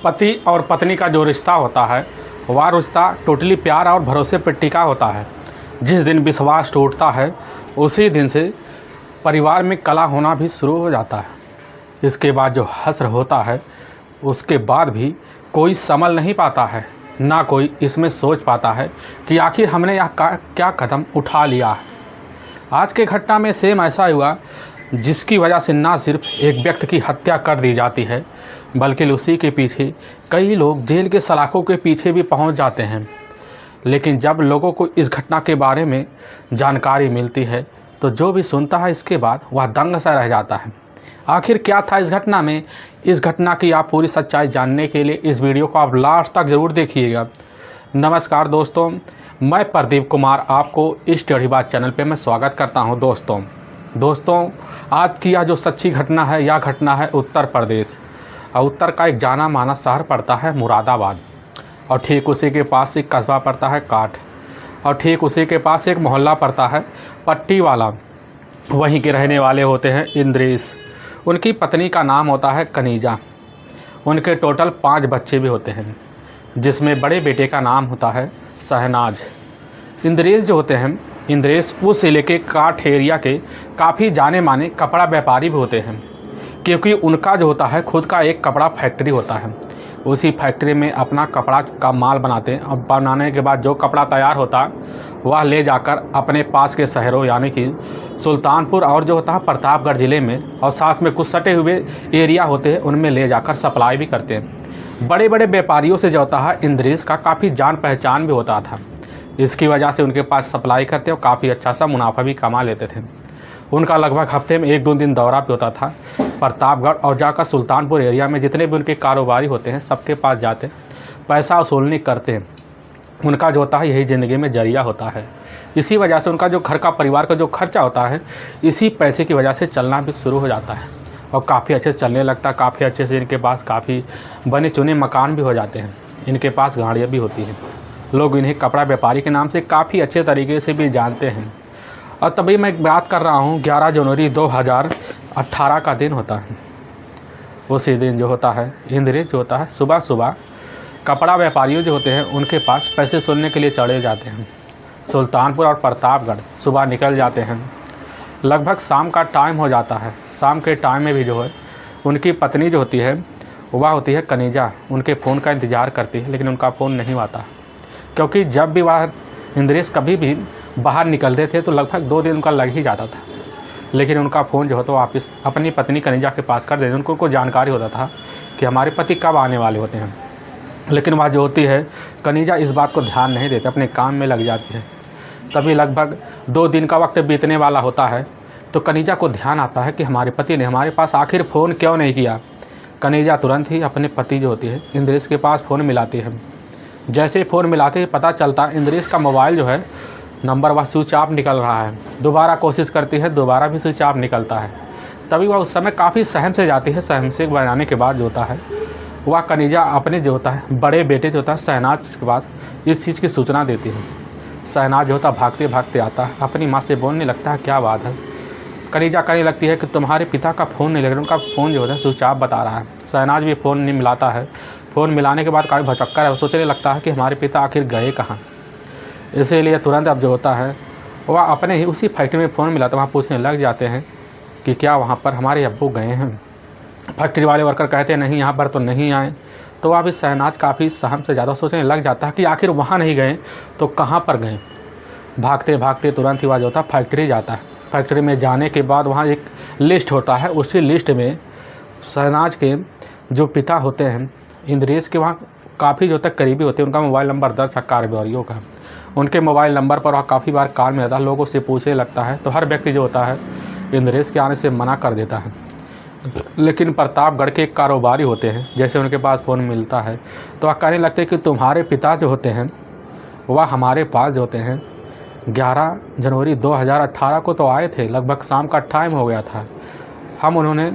पति और पत्नी का जो रिश्ता होता है वह रिश्ता टोटली प्यार और भरोसे पर टिका होता है। जिस दिन विश्वास टूटता है उसी दिन से परिवार में कलह होना भी शुरू हो जाता है। इसके बाद जो हश्र होता है उसके बाद भी कोई संभल नहीं पाता है, ना कोई इसमें सोच पाता है कि आखिर हमने यह क्या कदम उठा लिया है। आज के घटना में सेम ऐसा हुआ जिसकी वजह से ना सिर्फ एक व्यक्ति की हत्या कर दी जाती है बल्कि उसी के पीछे कई लोग जेल के सलाखों के पीछे भी पहुंच जाते हैं। लेकिन जब लोगों को इस घटना के बारे में जानकारी मिलती है तो जो भी सुनता है इसके बाद वह दंग सा रह जाता है। आखिर क्या था इस घटना में? इस घटना की आप पूरी सच्चाई जानने के लिए इस वीडियो को आप लास्ट तक ज़रूर देखिएगा। नमस्कार दोस्तों, मैं प्रदीप कुमार आपको इस स्टडी बात चैनल पे मैं स्वागत करता हूं। दोस्तों आज की यह जो सच्ची घटना है, यह घटना है उत्तर प्रदेश और उत्तर का एक जाना माना शहर पड़ता है मुरादाबाद और ठीक उसी के पास एक कस्बा पड़ता है काठ और ठीक उसी के पास एक मोहल्ला पड़ता है पट्टी वाला। वहीं के रहने वाले होते हैं इंद्रेश, उनकी पत्नी का नाम होता है कनीजा। उनके टोटल 5 बच्चे भी होते हैं जिसमें बड़े बेटे का नाम होता है शहनाज। इंद्रेश जो होते हैं, इंद्रेश उस जिले के काठ एरिया के काफ़ी जाने माने कपड़ा व्यापारी भी होते हैं क्योंकि उनका जो होता है खुद का एक कपड़ा फैक्ट्री होता है। उसी फैक्ट्री में अपना कपड़ा का माल बनाते हैं और बनाने के बाद जो कपड़ा तैयार होता वह ले जाकर अपने पास के शहरों यानी कि सुल्तानपुर और जो होता है प्रतापगढ़ ज़िले में और साथ में कुछ सटे हुए एरिया होते हैं उनमें ले जाकर सप्लाई भी करते हैं। बड़े बड़े व्यापारियों से जो होता है इंद्रेश का काफ़ी जान पहचान भी होता था। इसकी वजह से उनके पास सप्लाई करते और काफ़ी अच्छा सा मुनाफा भी कमा लेते थे। उनका लगभग हफ्ते में 1-2 दिन दौरा भी होता था प्रतापगढ़ और जाकर सुल्तानपुर एरिया में जितने भी उनके कारोबारी होते हैं सबके पास जाते पैसा वसूलने करते हैं। उनका जो होता है यही ज़िंदगी में जरिया होता है। इसी वजह से उनका जो घर का परिवार का जो खर्चा होता है इसी पैसे की वजह से चलना भी शुरू हो जाता है और काफ़ी अच्छे से चलने लगता है। काफ़ी अच्छे से इनके पास काफ़ी बने चुने मकान भी हो जाते हैं। इनके पास गाड़ियाँ भी होती हैं। लोग इन्हें कपड़ा व्यापारी के नाम से काफ़ी अच्छे तरीके से भी जानते हैं। और तभी मैं बात कर रहा हूँ 11 जनवरी 2018 का दिन होता है। उसी दिन जो होता है इंद्रेश जो होता है सुबह सुबह कपड़ा व्यापारियों जो होते हैं उनके पास पैसे सुनने के लिए चढ़े जाते हैं। सुल्तानपुर और प्रतापगढ़ सुबह निकल जाते हैं। लगभग शाम का टाइम हो जाता है। शाम के टाइम में भी जो है उनकी पत्नी जो होती है वह होती है कनीजा, उनके फ़ोन का इंतज़ार करती है लेकिन उनका फ़ोन नहीं आता क्योंकि जब भी वह इंद्रेश कभी भी बाहर निकलते थे तो लगभग 2 दिन उनका लग ही जाता था। लेकिन उनका फ़ोन जो है तो वापस अपनी पत्नी कनीजा के पास कर देते। उनको जानकारी होता था कि हमारे पति कब आने वाले होते हैं। लेकिन वह जो होती है कनीजा इस बात को ध्यान नहीं देते, अपने काम में लग जाती है। तभी लगभग 2 दिन का वक्त बीतने वाला होता है तो कनीजा को ध्यान आता है कि हमारे पति ने हमारे पास आखिर फ़ोन क्यों नहीं किया। कनीजा तुरंत ही अपने पति जो होती है इंद्रेश के पास फ़ोन मिलाती है। जैसे ही फ़ोन मिलाते ही पता चलता इंद्रेश का मोबाइल जो है नंबर वह स्विच ऑफ निकल रहा है। दोबारा कोशिश करती है, दोबारा भी स्विच ऑफ निकलता है। तभी वह उस समय काफ़ी सहम से जाती है। सहम से बनाने के बाद जो होता है वह कनीजा अपने जो होता है बड़े बेटे जो होता है शहनाज के पास इस चीज़ की सूचना देती है। शहनाज जो होता है भागते भागते आता है, अपनी माँ से बोलने लगता है क्या बात है। कनीजा कहने लगती है कि तुम्हारे पिता का फ़ोन नहीं, लेकिन उनका फ़ोन जो होता है स्विच ऑफ बता रहा है। शहनाज भी फ़ोन नहीं मिलाता है। फ़ोन मिलाने के बाद काफ़ी भचक्कर है, वो सोचने लगता है कि हमारे पिता आखिर गए कहाँ। इसीलिए तुरंत अब जो होता है वह अपने ही उसी फैक्ट्री में फ़ोन मिला तो वहाँ पूछने लग जाते हैं कि क्या वहाँ पर हमारे अब्बू गए हैं। फैक्ट्री वाले वर्कर कहते हैं नहीं, यहाँ पर तो नहीं आए। तो वह भी शहनाज काफ़ी सहम से ज़्यादा सोचने लग जाता है कि आखिर वहाँ नहीं गए तो कहाँ पर गए। भागते भागते तुरंत ही वह जो होता है फैक्ट्री जाता है। फैक्ट्री में जाने के बाद वहाँ एक लिस्ट होता है। उसी लिस्ट में शहनाज के जो पिता होते हैं इंद्रेश के वहाँ काफ़ी जो तक करीबी होते हैं, उनका मोबाइल नंबर दर्ज है कारोबारियों का। उनके मोबाइल नंबर पर वह काफ़ी बार कॉल में आता है, लोगों से पूछने लगता है। तो हर व्यक्ति जो होता है इंद्रेश के आने से मना कर देता है। लेकिन प्रतापगढ़ के एक कारोबारी होते हैं, जैसे उनके पास फ़ोन मिलता है तो वह कहने लगते हैं कि तुम्हारे पिता जो होते हैं वह हमारे पास जो होते हैं 11 जनवरी 2018 को तो आए थे। लगभग शाम का टाइम हो गया था। उन्होंने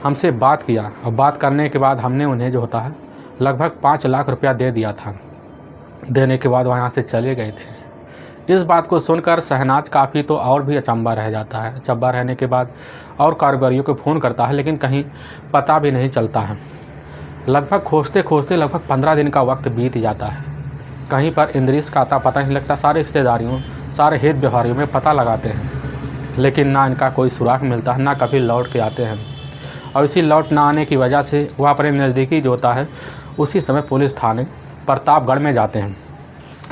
हमसे बात किया और बात करने के बाद हमने उन्हें जो होता है लगभग 5 लाख रुपया दे दिया था। देने के बाद वह यहाँ से चले गए थे। इस बात को सुनकर शहनाज काफ़ी तो और भी अचंभा रह जाता है। अचंभा रहने के बाद और कारोबारियों को फ़ोन करता है लेकिन कहीं पता भी नहीं चलता है। लगभग खोजते खोजते लगभग 15 दिन का वक्त बीत जाता है। कहीं पर इंद्रेश का आता पता नहीं लगता। सारे रिश्तेदारियों, सारे हित व्यवहारियों में पता लगाते हैं, लेकिन ना इनका कोई सुराग मिलता है, ना कभी लौट के आते हैं। और इसी लौट ना आने की वजह से वह अपने नज़दीकी जो होता है उसी समय पुलिस थाने प्रतापगढ़ में जाते हैं।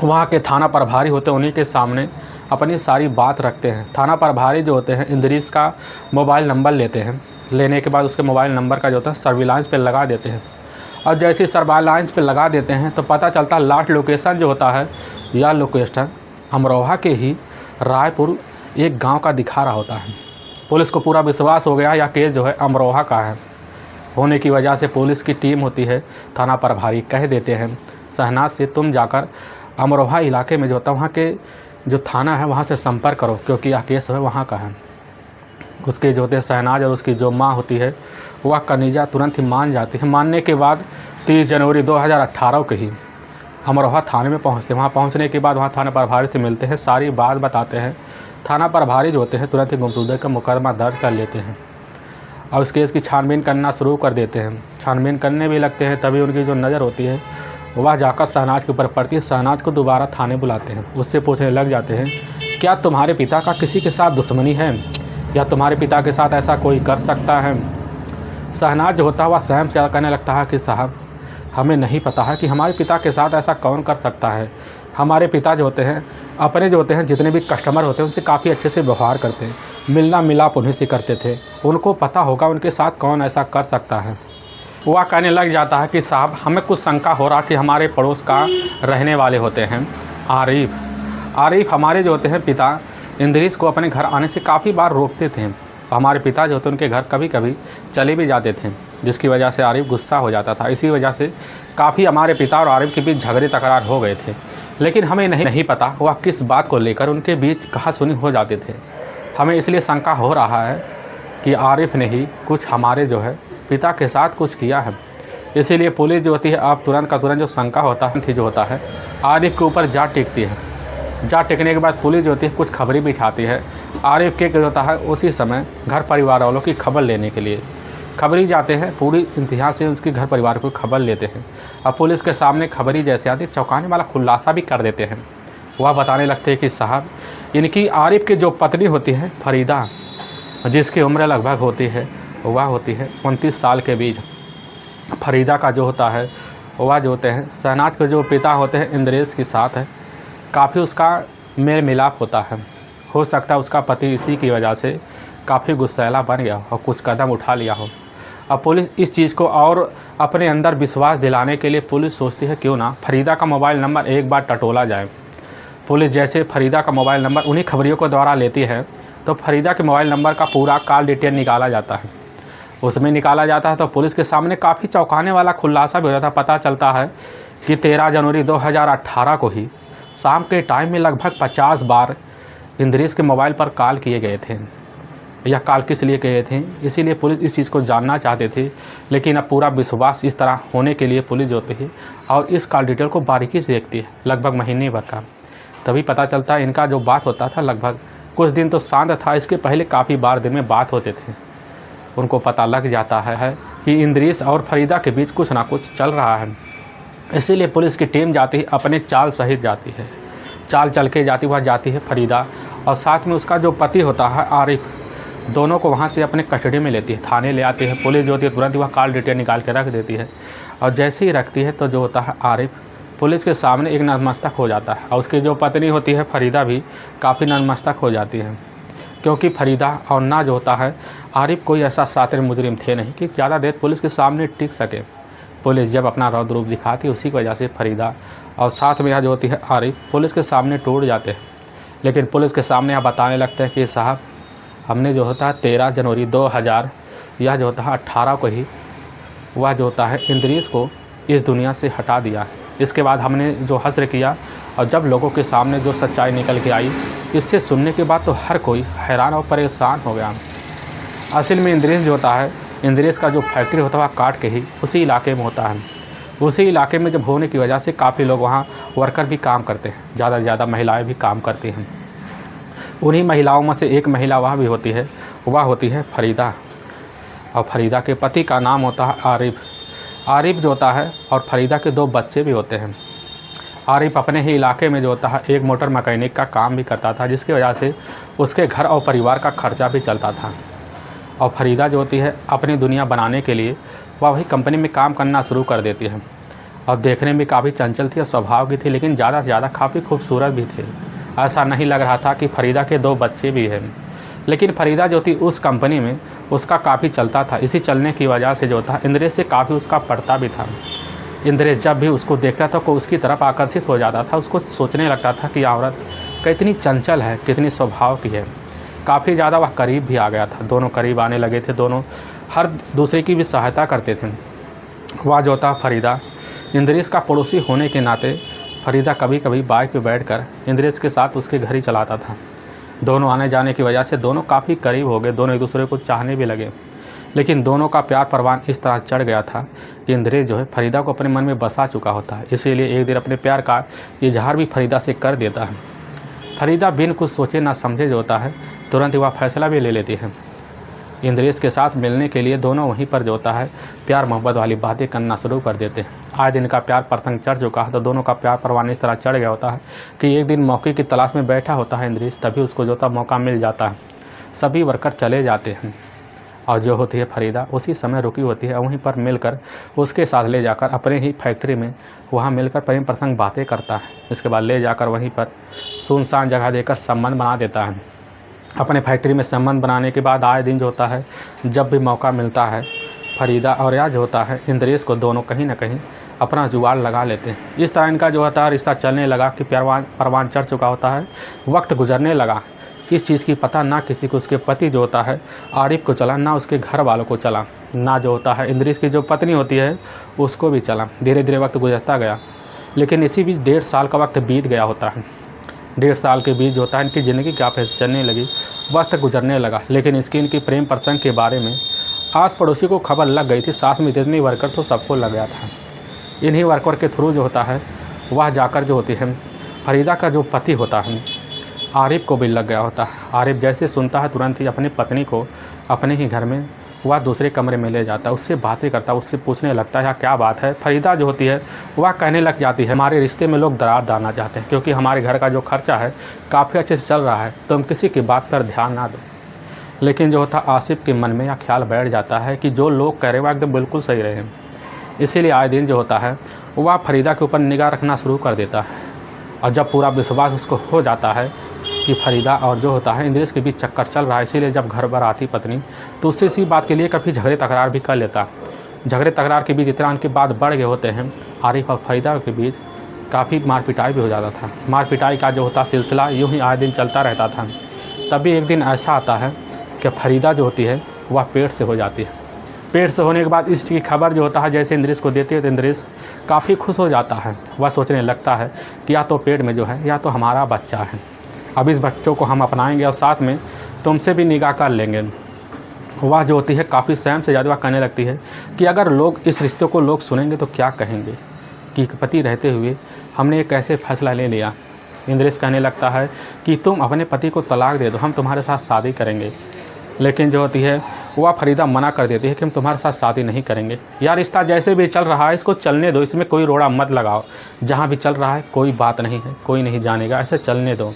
वहाँ के थाना प्रभारी होते हैं, उन्हीं के सामने अपनी सारी बात रखते हैं। थाना प्रभारी जो होते हैं इंद्रेश का मोबाइल नंबर लेते हैं। लेने के बाद उसके मोबाइल नंबर का जो होता है सर्विलांस पे लगा देते हैं। और जैसे सर्विलांस पे लगा देते हैं तो पता चलता है लास्ट लोकेशन जो होता है, यह लोकेशन अमरोहा के ही रायपुर एक गांव का दिखा रहा होता है। पुलिस को पूरा विश्वास हो गया यह केस जो है अमरोहा का है। होने की वजह से पुलिस की टीम होती है, थाना प्रभारी कह देते हैं शहनाज से तुम जाकर अमरोहा इलाके में जो होता है वहाँ के जो थाना है वहाँ से संपर्क करो, क्योंकि यह केस है वहाँ का है। उसके जो होते हैं शहनाज और उसकी जो माँ होती है वह कनीजा तुरंत ही मान जाती है। मानने के बाद 30 जनवरी 2018 को ही अमरोहा थाने में पहुँचते हैं। वहाँ पहुँचने के बाद वहाँ थाना प्रभारी से मिलते हैं, सारी बात बताते हैं। थाना प्रभारी जो होते हैं तुरंत ही गुमशुदगी का मुकदमा दर्ज कर लेते हैं और उस केस की छानबीन करना शुरू कर देते हैं। छानबीन करने भी लगते हैं, तभी उनकी जो नज़र होती है वह जाकर शहनाज के ऊपर पड़ती है। शहनाज को दोबारा थाने बुलाते हैं, उससे पूछने लग जाते हैं क्या तुम्हारे पिता का किसी के साथ दुश्मनी है या तुम्हारे पिता के साथ ऐसा कोई कर सकता है। शहनाज जो होता है वह स्वयं से कहने लगता है कि साहब हमें नहीं पता है कि हमारे पिता के साथ ऐसा कौन कर सकता है। हमारे पिता जो होते हैं अपने जो होते हैं जितने भी कस्टमर होते हैं उनसे काफ़ी अच्छे से व्यवहार करते हैं, मिलना मिलाप उन्हीं से करते थे। उनको पता होगा उनके साथ कौन ऐसा कर सकता है। वह कहने लग जाता है कि साहब हमें कुछ शंका हो रहा कि हमारे पड़ोस का रहने वाले होते हैं आरिफ हमारे जो होते हैं पिता इंद्रेश को अपने घर आने से काफ़ी बार रोकते थे। हमारे पिता जो होते उनके घर कभी कभी चले भी जाते थे, जिसकी वजह से आरिफ गुस्सा हो जाता था। इसी वजह से काफ़ी हमारे पिता और आरिफ के बीच झगड़े तकरार हो गए थे, लेकिन हमें नहीं पता वह किस बात को लेकर उनके बीच कहासुनी हो जाते थे। हमें इसलिए शंका हो रहा है कि आरिफ ने ही कुछ हमारे जो है पिता के साथ कुछ किया है। इसीलिए पुलिस जो होती है अब तुरंत का तुरंत जो शंका होता है जो होता है आरिफ के ऊपर जा टिकती है। जा टिकने के बाद पुलिस जो होती है कुछ खबरें बिछाती है आरिफ के जो होता है उसी समय घर परिवार वालों की खबर लेने के लिए। खबरी जाते हैं, पूरी इंतहा से उसके घर परिवार को खबर लेते हैं। अब पुलिस के सामने खबरी जैसे आती चौंकाने वाला खुलासा भी कर देते हैं। वह बताने लगते हैं कि साहब इनकी आरिफ की जो पत्नी होती है फरीदा, जिसकी उम्र लगभग होती है वह होती है 29 साल के बीच। फरीदा का जो होता है वह जो होते हैं शहनाज के जो पिता होते हैं इंद्रेश के साथ है काफ़ी उसका मेल मिलाप होता है। हो सकता है उसका पति इसी की वजह से काफ़ी गुस्सैला बन गया और कुछ कदम उठा लिया हो। अब पुलिस इस चीज़ को और अपने अंदर विश्वास दिलाने के लिए पुलिस सोचती है क्यों ना फरीदा का मोबाइल नंबर एक बार टटोला जाए। पुलिस जैसे फरीदा का मोबाइल नंबर उन्हीं खबरियों को द्वारा लेती है तो फरीदा के मोबाइल नंबर का पूरा कॉल डिटेल निकाला जाता है। उसमें निकाला जाता है तो पुलिस के सामने काफ़ी चौंकाने वाला खुलासा भी हो जाता है। पता चलता है कि 13 जनवरी 2018 को ही शाम के टाइम में लगभग 50 बार इंद्रेश के मोबाइल पर कॉल किए गए थे। यह कॉल किस लिए किए थे इसीलिए पुलिस इस चीज़ को जानना चाहते थे, लेकिन अब पूरा विश्वास इस तरह होने के लिए पुलिस जो होती है और इस कॉल डिटेल को बारीकी से देखती है लगभग महीने भर का। तभी पता चलता है इनका जो बात होता था लगभग कुछ दिन तो शांत था, इसके पहले काफ़ी बार दिन में बात होते थे। उनको पता लग जाता है कि इंद्रेश और फरीदा के बीच कुछ ना कुछ चल रहा है। इसीलिए पुलिस की टीम जाती है, अपने चाल सहित जाती है। चाल चल के जाती वह जाती है फरीदा और साथ में उसका जो पति होता है आरिफ, दोनों को वहाँ से अपने कस्टडी में लेती है, थाने ले आती है। पुलिस जो होती है तुरंत वह कॉल डिटेल निकाल के रख देती है और जैसे ही रखती है तो जो होता है आरिफ पुलिस के सामने एक नतमस्तक हो जाता है और उसकी जो पत्नी होती है फरीदा भी काफ़ी नतमस्तक हो जाती है, क्योंकि फरीदा और ना जो होता है आरिफ कोई ऐसा सातिर मुजरिम थे नहीं कि ज़्यादा देर पुलिस के सामने टिक सके। पुलिस जब अपना रौद्र रूप दिखाती है उसी की वजह से फरीदा और साथ में यहाँ जो होती है आरिफ पुलिस के सामने टूट जाते हैं। लेकिन पुलिस के सामने यहाँ बताने लगते हैं कि साहब हमने जो होता है 13 जनवरी 2000 यह जो होता है 18 को ही वह जो होता है इंद्रेश को इस दुनिया से हटा दिया। इसके बाद हमने जो हश्र किया और जब लोगों के सामने जो सच्चाई निकल के आई, इससे सुनने के बाद तो हर कोई हैरान और परेशान हो गया। असल में इंद्रेश जो होता है इंद्रेश का जो फैक्ट्री होता है वह काट के ही उसी इलाके में होता है। उसी इलाके में जब होने की वजह से काफ़ी लोग वहाँ वर्कर भी काम करते हैं, ज़्यादा से ज़्यादा महिलाएं भी काम करती हैं। उन्हीं महिलाओं में से एक महिला वह भी होती है, वह होती है फरीदा और फरीदा के पति का नाम होता है आरिफ। आरिफ जो होता है और फरीदा के 2 बच्चे भी होते हैं। आरिफ अपने ही इलाके में जो होता है एक मोटर मैकेनिक का काम भी करता था, जिसकी वजह से उसके घर और परिवार का खर्चा भी चलता था। और फरीदा जो होती है अपनी दुनिया बनाने के लिए वह वही कंपनी में काम करना शुरू कर देती है। और देखने में काफ़ी चंचल थी और स्वभाव की थी, लेकिन ज़्यादा से ज़्यादा काफ़ी खूबसूरत भी थे। ऐसा नहीं लग रहा था कि फरीदा के 2 बच्चे भी हैं, लेकिन फरीदा जो थी उस कंपनी में उसका काफ़ी चलता था। इसी चलने की वजह से जो था इंद्रेश से काफ़ी उसका पड़ता भी था। इंद्रेश जब भी उसको देखता था तो उसकी तरफ आकर्षित हो जाता था। उसको सोचने लगता था कि औरत कितनी चंचल है, कितनी स्वभाव की है। काफ़ी ज़्यादा वह करीब भी आ गया था। दोनों करीब आने लगे थे, दोनों हर दूसरे की भी सहायता करते थे। वह जो था फरीदा इंद्रेश का पड़ोसी होने के नाते फरीदा कभी कभी बाइक पे बैठकर इंद्रेश के साथ उसके घर ही चलाता था। दोनों आने जाने की वजह से दोनों काफ़ी करीब हो गए, दोनों एक दूसरे को चाहने भी लगे। लेकिन दोनों का प्यार परवान इस तरह चढ़ गया था कि इंद्रेश जो है फरीदा को अपने मन में बसा चुका होता है। इसीलिए एक दिन अपने प्यार का इजहार भी फरीदा से कर देता है। फरीदा बिन कुछ सोचे ना समझे जो होता है तुरंत ही वह फैसला भी ले लेती है। इंद्रेश के साथ मिलने के लिए दोनों वहीं पर जो होता है प्यार मोहब्बत वाली बातें करना शुरू कर देते हैं। आज दिन का प्यार प्रसंग चढ़ चुका है, तो दोनों का प्यार परवान इस तरह चढ़ गया होता है कि एक दिन मौके की तलाश में बैठा होता है इंद्रेश, तभी उसको जो होता मौका मिल जाता है। सभी वर्कर चले जाते हैं और जो होती है फरीदा उसी समय रुकी होती है। वहीं पर मिलकर उसके साथ ले जाकर अपने ही फैक्ट्री में वहाँ मिलकर प्रेम प्रसंग बातें करता है। इसके बाद ले जाकर वहीं पर सुनसान जगह देकर संबंध बना देता है। अपने फैक्ट्री में संबंध बनाने के बाद आए दिन जो होता है जब भी मौका मिलता है फरीदा और या जो होता है इंद्रेश को दोनों कहीं ना कहीं अपना जुगाड़ लगा लेते हैं। इस तरह इनका जो होता है रिश्ता चलने लगा कि परवान चढ़ चुका होता है। वक्त गुजरने लगा, इस चीज़ की पता ना किसी को उसके पति जो होता है आरिफ को चला, ना उसके घर वालों को चला, ना जो होता है इंद्रेश की जो पत्नी होती है उसको भी चला। धीरे धीरे वक्त गुजरता गया, लेकिन इसी बीच 1.5 साल का वक्त बीत गया होता है। 1.5 साल के बीच जो होता है इनकी ज़िंदगी काफ़ी चलने लगी, वक्त गुजरने लगा। लेकिन इनकी प्रेम प्रसंग के बारे में आस पड़ोसी को खबर लग गई थी। साथ में जितनी वर्कर तो सबको लग गया था। इन्हीं वर्कर के थ्रू जो होता है वह जाकर जो होती है फरीदा का जो पति होता है आरिफ को भी लग गया होता है। आरिफ जैसे सुनता है तुरंत ही अपनी पत्नी को अपने ही घर में वह दूसरे कमरे में ले जाता है, उससे बातें करता है, उससे पूछने लगता है क्या बात है। फरीदा जो होती है वह कहने लग जाती है हमारे रिश्ते में लोग दरार डालना चाहते हैं, क्योंकि हमारे घर का जो खर्चा है काफ़ी अच्छे से चल रहा है, तो हम किसी की बात पर ध्यान ना दें। लेकिन जो होता आसिफ के मन में यह ख्याल बैठ जाता है कि जो लोग कह रहे हैं वह एकदम बिल्कुल सही रहे हैं। इसीलिए आए दिन जो होता है वह फरीदा के ऊपर निगाह रखना शुरू कर देता है। और जब पूरा विश्वास उसको हो जाता है कि फरीदा और जो होता है इंद्रेश के बीच चक्कर चल रहा है, इसीलिए जब घर पर आती पत्नी तो उससे इसी बात के लिए कभी झगड़े तकरार भी कर लेता। झगड़े तकरार के बीच इतना उनके बाद बढ़ गए होते हैं, आरिफ और फरीदा के बीच काफ़ी मार पिटाई भी हो जाता था। मार पिटाई का जो होता सिलसिला यूँ ही आए दिन चलता रहता था। तभी एक दिन ऐसा आता है कि फरीदा जो होती है वह पेट से हो जाती है। पेट से होने के बाद इसकी खबर जो होता है जैसे इंद्रेश को देती है तो इंद्रेश काफ़ी खुश हो जाता है। वह सोचने लगता है कि या तो पेट में जो है या तो हमारा बच्चा है, अब इस बच्चों को हम अपनाएंगे और साथ में तुमसे भी निगाह कर लेंगे। वह जो होती है काफ़ी सहम से ज़्यादा वह कहने लगती है कि अगर लोग इस रिश्ते को लोग सुनेंगे तो क्या कहेंगे कि पति रहते हुए हमने एक ऐसे फैसला ले लिया। इंद्रेश कहने लगता है कि तुम अपने पति को तलाक दे दो, हम तुम्हारे साथ शादी करेंगे। लेकिन जो होती है वह फरीदा मना कर देती है कि हम तुम्हारे साथ शादी नहीं करेंगे। यार रिश्ता जैसे भी चल रहा है इसको चलने दो, इसमें कोई रोड़ा मत लगाओ, जहाँ भी चल रहा है कोई बात नहीं है, कोई नहीं जानेगा, ऐसे चलने दो।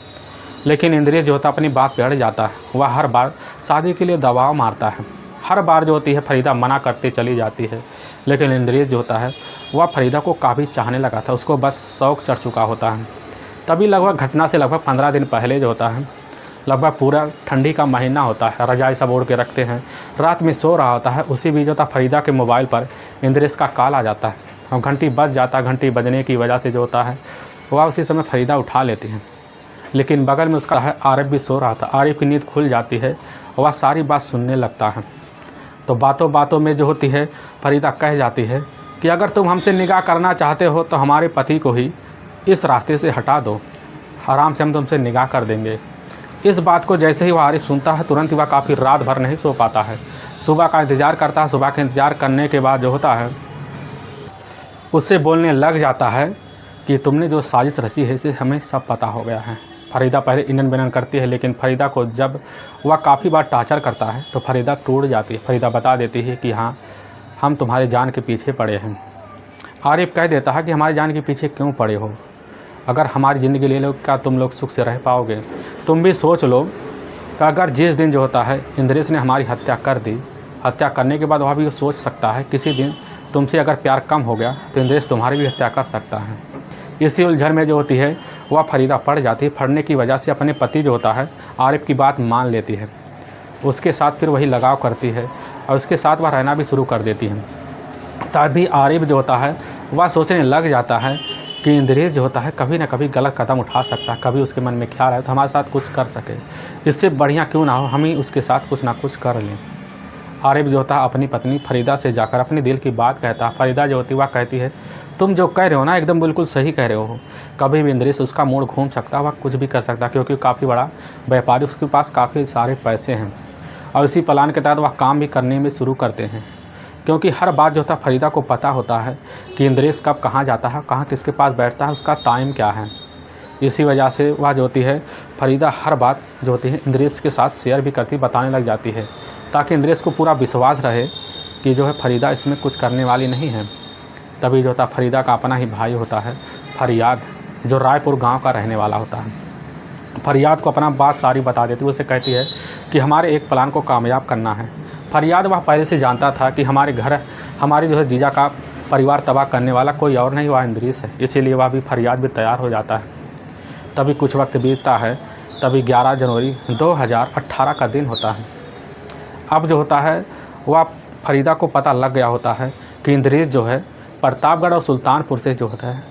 लेकिन इंद्रेश जो होता है अपनी बात पे अड़ जाता है। वह हर बार शादी के लिए दबाव मारता है। हर बार जो होती है फरीदा मना करते चली जाती है। लेकिन इंद्रेश जो होता है वह फरीदा को काफ़ी चाहने लगा था, उसको बस शौक़ चढ़ चुका होता है। तभी लगभग घटना से लगभग 15 दिन पहले जो होता है लगभग पूरा ठंडी का महीना होता है, रजाई सब ओढ़ के रखते हैं, रात में सो रहा होता है। उसी बीच होता फरीदा के मोबाइल पर इंद्रेश का कॉल आ जाता है और घंटी बज जाता है। घंटी बजने की वजह से जो होता है वह उसी समय फरीदा उठा लेती है। लेकिन बगल में उसका है आरिफ भी सो रहा था। आरिफ की नींद खुल जाती है और वह सारी बात सुनने लगता है। तो बातों बातों में जो होती है फरीदा कह जाती है कि अगर तुम हमसे निगाह करना चाहते हो तो हमारे पति को ही इस रास्ते से हटा दो, आराम से हम तुमसे निगाह कर देंगे। इस बात को जैसे ही वह आरिफ सुनता है तुरंत ही वह काफ़ी रात भर नहीं सो पाता है। सुबह का इंतज़ार करता है। सुबह का इंतज़ार करने के बाद जो होता है उससे बोलने लग जाता है कि तुमने जो साजिश रची है इसे हमें सब पता हो गया है। फरीदा पहले इनन बिनन करती है, लेकिन फरीदा को जब वह काफ़ी बार टार्चर करता है तो फरीदा टूट जाती है। फरीदा बता देती है कि हाँ हम तुम्हारे जान के पीछे पड़े हैं। आरिफ कह देता है कि हमारी जान के पीछे क्यों पड़े हो? अगर हमारी ज़िंदगी ले लो, क्या तुम लोग सुख से रह पाओगे? तुम भी सोच लो कि अगर जिस दिन जो होता है इंद्रेश ने हमारी हत्या कर दी, हत्या करने के बाद वह भी सोच सकता है किसी दिन तुमसे अगर प्यार कम हो गया तो इंद्रेश तुम्हारी भी हत्या कर सकता है। इसी उलझन में जो होती है वह फरीदा पड़ जाती है। पड़ने की वजह से अपने पति जो होता है आरिफ की बात मान लेती है, उसके साथ फिर वही लगाव करती है और उसके साथ वह रहना भी शुरू कर देती है। तभी आरिफ जो होता है वह सोचने लग जाता है कि इंद्रेश जो होता है कभी ना कभी गलत कदम उठा सकता है, कभी उसके मन में ख्याल आए तो हमारे साथ कुछ कर सके, इससे बढ़िया क्यों ना हो हम ही उसके साथ कुछ ना कुछ कर लें। आरिफ जो होता है अपनी पत्नी फरीदा से जाकर अपने दिल की बात कहता है। फरीदा जो होती है वह कहती है, तुम जो कह रहे हो ना एकदम बिल्कुल सही कह रहे हो। कभी भी इंद्रेश उसका मूड घूम सकता है, वह कुछ भी कर सकता है, क्योंकि काफ़ी बड़ा व्यापारी, उसके पास काफ़ी सारे पैसे हैं और इसी प्लान के तहत वह काम भी करने में शुरू करते हैं। क्योंकि हर बात जो होता है फरीदा को पता होता है कि इंद्रेश कब कहाँ जाता है, कहाँ किसके पास बैठता है, उसका टाइम क्या है। इसी वजह से वह जो होती है फरीदा हर बात जो होती है इंद्रेश के साथ शेयर भी करती, बताने लग जाती है, ताकि इंद्रेश को पूरा विश्वास रहे कि जो है फरीदा इसमें कुछ करने वाली नहीं है। तभी जो होता है फरीदा का अपना ही भाई होता है फरियाद, जो रायपुर गांव का रहने वाला होता है। फरियाद को अपना बात सारी बता देती है। उसे कहती है कि हमारे एक प्लान को कामयाब करना है। फरियाद वह पहले से जानता था कि हमारे घर, हमारे जो है जीजा का परिवार तबाह करने वाला कोई और नहीं, वह इंद्रेश है। इसीलिए वह भी फरियाद भी तैयार हो जाता है। तभी कुछ वक्त बीतता है। तभी 11 जनवरी 2018 का दिन होता है। अब जो होता है वह फरीदा को पता लग गया होता है कि इंद्रेश जो है प्रतापगढ़ और सुल्तानपुर से जो होता है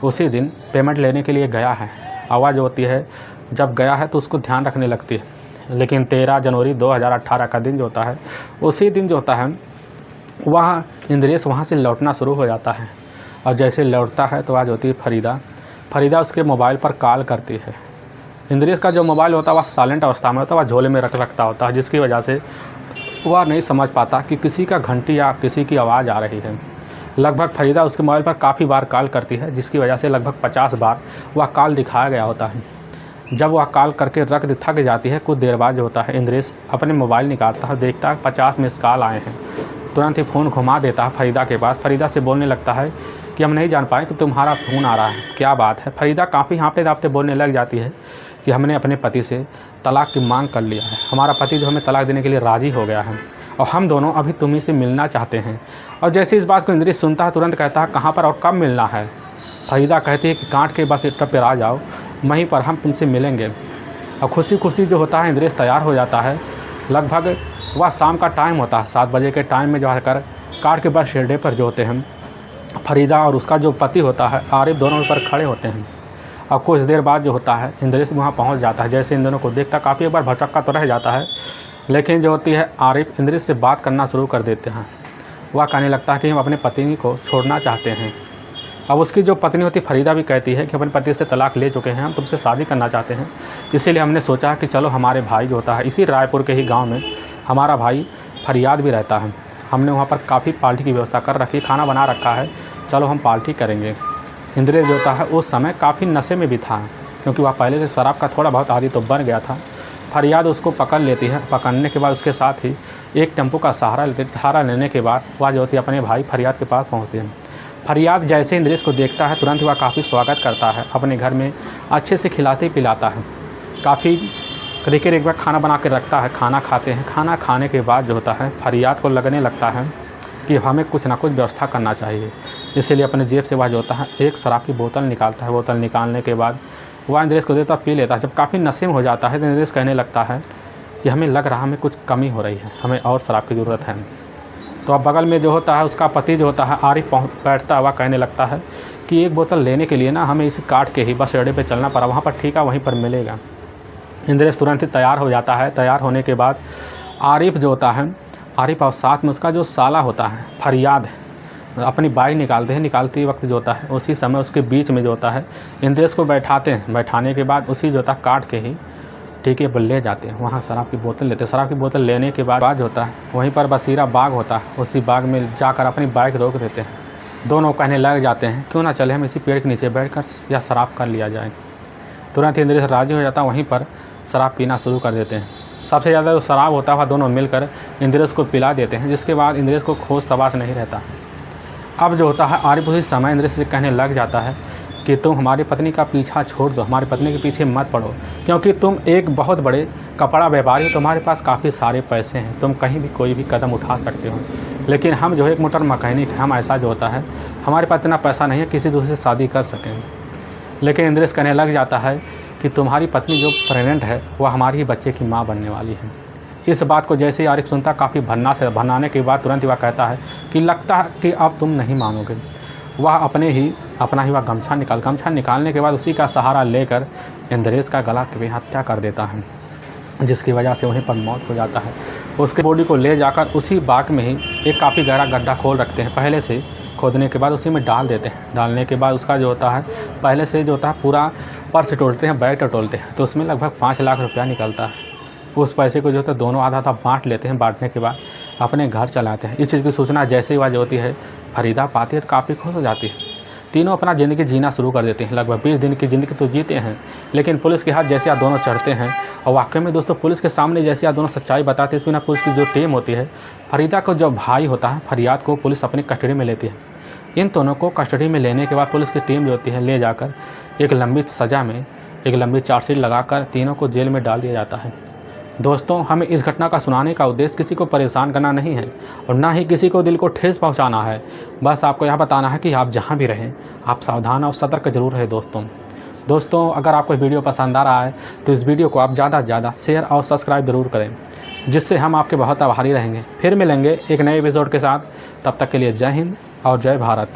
उसी दिन पेमेंट लेने के लिए गया है। आवाज़ जो होती है जब गया है तो उसको ध्यान रखने लगती है। लेकिन 13 जनवरी 2018 का दिन जो होता है उसी दिन जो होता है वह इंद्रेश वहाँ से लौटना शुरू हो जाता है। और जैसे लौटता है तो आज होती है फरीदा उसके मोबाइल पर कॉल करती है। इंद्रेश का जो मोबाइल होता है वह साइलेंट अवस्था में होता है, वह झोले में रखता होता है, जिसकी वजह से वह नहीं समझ पाता कि किसी का घंटी या किसी की आवाज़ आ रही है। लगभग फरीदा उसके मोबाइल पर काफ़ी बार कॉल करती है, जिसकी वजह से लगभग 50 बार वह कॉल दिखाया गया होता है। जब वह कॉल करके थक जाती है, कुछ देर बाद जो होता है इंद्रेश अपने मोबाइल निकालता है, देखता है 50 मिस कॉल आए हैं। तुरंत ही फ़ोन घुमा देता है फरीदा के पास। फरीदा से बोलने लगता है कि हम नहीं जान पाए कि तुम्हारा फ़ोन आ रहा है, क्या बात है। फरीदा काफ़ी हाँफते दाँपते बोलने लग जाती है कि हमने अपने पति से तलाक की मांग कर लिया है, हमारा पति जो हमें तलाक देने के लिए राज़ी हो गया है और हम दोनों अभी तुम्ही से मिलना चाहते हैं। और जैसे इस बात को इंद्रेश सुनता है तुरंत कहता है कहाँ पर और कब मिलना है। फरीदा कहती है कि कांट के बस स्टॉप पर आ जाओ, वहीं पर हम तुमसे मिलेंगे। और खुशी खुशी जो होता है इंद्रेश तैयार हो जाता है। लगभग वह शाम का टाइम होता है, 7 बजे के टाइम में जो आकर कांट के बस अड्डे पर जो होते हैं फरीदा और उसका जो पति होता है आरिफ दोनों पर खड़े होते हैं। और कुछ देर बाद जो होता है इंद्रेश वहाँ पहुँच जाता है। जैसे इन दोनों को देखता काफ़ी एक बार भौचक्का तो रह जाता है, लेकिन जो होती है आरिफ इंद्रेश से बात करना शुरू कर देते हैं। वह कहने लगता है कि हम अपने पत्नी को छोड़ना चाहते हैं। अब उसकी जो पत्नी होती फरीदा भी कहती है कि अपने पति से तलाक ले चुके हैं, हम तुमसे शादी करना चाहते हैं। इसीलिए हमने सोचा कि चलो हमारे भाई जो होता है इसी रायपुर के ही गाँव में हमारा भाई फरियाद भी रहता है, हमने वहाँ पर काफ़ी पार्टी की व्यवस्था कर रखी, खाना बना रखा है, चलो हम पार्टी करेंगे। इंद्रेश जो होता है उस समय काफ़ी नशे में भी था, क्योंकि वह पहले से शराब का थोड़ा बहुत आदी तो बन गया था। फरियाद उसको पकड़ लेती है। पकड़ने के बाद उसके साथ ही एक टेम्पो का सहारा लेने के बाद वह जो होती है अपने भाई फरियाद के पास पहुँचती है। फरियाद जैसे इंद्रेश को देखता है तुरंत वह काफ़ी स्वागत करता है, अपने घर में अच्छे से खिलाते पिलाता है, काफ़ी तरीके एक बार खाना बना के रखता है। खाना खाते हैं। खाना खाने के बाद जो होता है फरियाद को लगने लगता है कि हमें कुछ ना कुछ व्यवस्था करना चाहिए। इसीलिए अपने जेब से वह जो होता है एक शराब की बोतल निकालता है। बोतल निकालने के बाद वह इंद्रेश को देता, पी लेता है। जब काफ़ी नशे में हो जाता है तो इंद्रेश कहने लगता है कि हमें लग रहा है हमें कुछ कमी हो रही है, हमें और शराब की ज़रूरत है। तो अब बगल में जो होता है उसका पति जो होता है आरिफ बैठता हुआ कहने लगता है कि एक बोतल लेने के लिए ना हमें इसे काट के ही बस अड्डे पे चलना पड़ा, वहाँ पर ठीक है वहीं पर मिलेगा। इंद्रेश तुरंत ही तैयार हो जाता है। तैयार होने के बाद आरिफ जो होता है, आरिफ और साथ में उसका जो साला होता है फरियाद अपनी बाइक निकालते हैं। निकालते वक्त जो होता है उसी समय उसके बीच में जो होता है इंद्रेश को बैठाते हैं। बैठाने के बाद उसी जो होता है काट के ही ठीक है पर ले जाते हैं, वहाँ शराब की बोतल लेते हैं। शराब की बोतल लेने के बाद जो होता है वहीं पर बसीरा बाग होता है, उसी बाग में जाकर अपनी बाइक रोक देते हैं। दोनों कहने लग जाते हैं क्यों ना चले हम इसी पेड़ के नीचे बैठकर या शराब कर लिया जाए। तुरंत इंद्रेश राजी हो जाता है, वहीं पर शराब पीना शुरू कर देते हैं। सबसे ज़्यादा जो शराब होता है वह दोनों मिलकर इंद्रेश को पिला देते हैं, जिसके बाद इंद्रेश को होश तवाश नहीं रहता। अब जो होता है आरिफ उसी समय इंद्रेश से कहने लग जाता है कि तुम हमारी पत्नी का पीछा छोड़ दो, हमारी पत्नी के पीछे मत पड़ो, क्योंकि तुम एक बहुत बड़े कपड़ा व्यापारी हो, तुम्हारे पास काफ़ी सारे पैसे हैं, तुम कहीं भी कोई भी कदम उठा सकते हो। लेकिन हम जो है एक मोटर मैकेनिक है, हम ऐसा जो होता है हमारे पास इतना पैसा नहीं है किसी दूसरे से शादी कर सकें। लेकिन इंद्रेश कहने लग जाता है कि तुम्हारी पत्नी जो प्रेग्नेंट है वह हमारी ही बच्चे की माँ बनने वाली है। इस बात को जैसे ही आरिफ सुनता, काफ़ी भरनाने के बाद तुरंत ही वह कहता है कि लगता है कि अब तुम नहीं मानोगे। वह अपना ही वह गमछा निकालने के बाद उसी का सहारा लेकर इंद्रेश का गला की हत्या कर देता है, जिसकी वजह से वहीं पर मौत हो जाता है। उसके बॉडी को ले जाकर उसी बाग में ही एक काफ़ी गहरा गड्ढा खोल रखते हैं, पहले से खोदने के बाद उसी में डाल देते हैं। डालने के बाद उसका जो होता है पहले से जो होता है पूरा पर्स टोलते हैं, बैग टोलते हैं, तो उसमें लगभग 5 लाख रुपया निकलता है। उस पैसे को जो होता है दोनों आधा बांट लेते हैं, बांटने के बाद अपने घर चलाते हैं। इस चीज़ की सूचना जैसे ही वह जो होती है फरीदा पाती है तो काफ़ी खुश हो जाती है। तीनों अपना ज़िंदगी जीना शुरू कर देते हैं। लगभग 20 दिन की ज़िंदगी तो जीते हैं, लेकिन पुलिस के हाथ जैसे आप दोनों चढ़ते हैं और वाकई में दोस्तों पुलिस के सामने जैसे आप दोनों सच्चाई बताते हैं, इस बिना पुलिस की जो टीम होती है, फरीदा को जो भाई होता है फरियाद को पुलिस अपनी कस्टडी में लेती है। इन दोनों को कस्टडी में लेने के बाद पुलिस की टीम जो होती है ले जाकर एक लंबी सज़ा में एक लंबी चार्जशीट लगाकर तीनों को जेल में डाल दिया जाता है। दोस्तों, हमें इस घटना का सुनाने का उद्देश्य किसी को परेशान करना नहीं है और ना ही किसी को दिल को ठेस पहुंचाना है। बस आपको यह बताना है कि आप जहां भी रहें आप सावधान और सतर्क जरूर रहें। दोस्तों, अगर आपको वीडियो पसंद आ रहा है तो इस वीडियो को आप ज़्यादा से ज़्यादा शेयर और सब्सक्राइब जरूर करें, जिससे हम आपके बहुत आभारी रहेंगे। फिर मिलेंगे एक नए एपिसोड के साथ, तब तक के लिए जय हिंद और जय भारत।